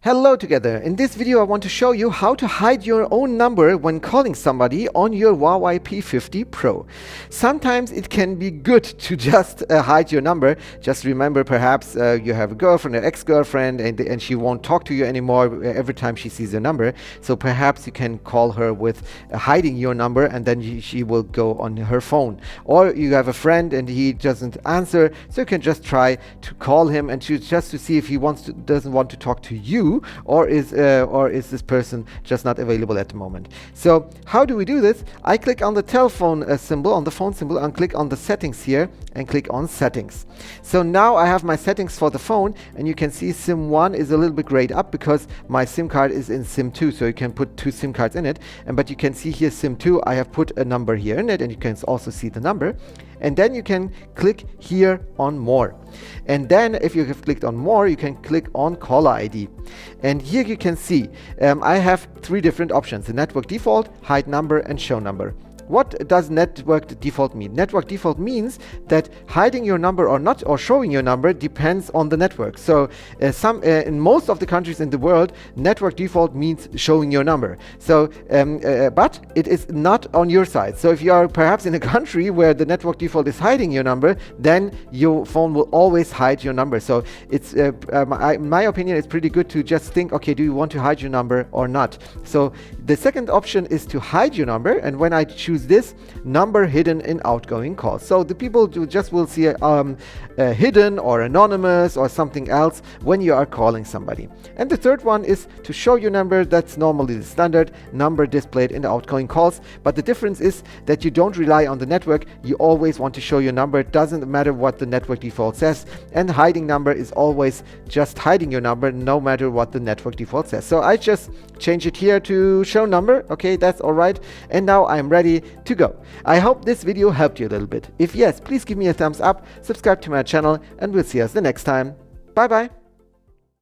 Hello together. In this video I want to show you how to hide your own number when calling somebody on your Huawei P50 Pro. Sometimes it can be good to just hide your number. Just remember, perhaps you have a girlfriend or ex-girlfriend and she won't talk to you anymore every time she sees your number. So perhaps you can call her with hiding your number, and then she will go on her phone. Or you have a friend and he doesn't answer, so you can just try to call him and just to see if he doesn't want to talk to you, or is this person just not available at the moment. So how do we do this? I click on the telephone symbol, on the phone symbol, and click on the settings here and click on settings. So now I have my settings for the phone, and you can see SIM 1 is a little bit grayed up because my SIM card is in SIM 2, so you can put two SIM cards in it. But you can see here SIM 2, I have put a number here in it, and you can also see the number. And then you can click here on more. And then if you have clicked on more, you can click on caller ID. And here you can see I have three different options: the network default, hide number, and show number. What does network default mean? Network default means that hiding your number or not, or showing your number, depends on the network. So in most of the countries in the world, network default means showing your number. So but it is not on your side. So if you are perhaps in a country where the network default is hiding your number, then your phone will always hide your number. So it's in my opinion, it's pretty good to just think, okay, do you want to hide your number or not? So the second option is to hide your number, and when I choose this, number hidden in outgoing calls. So the people will see hidden or anonymous or something else when you are calling somebody. And the third one is to show your number. That's normally the standard number displayed in the outgoing calls. But the difference is that you don't rely on the network. You always want to show your number. It doesn't matter what the network default says. And hiding number is always just hiding your number, no matter what the network default says. So I just change it here to show number. Okay, that's all right. And now I'm ready to go. I hope this video helped you a little bit. If yes, please give me a thumbs up, subscribe to my channel, and we'll see us the next time. Bye bye.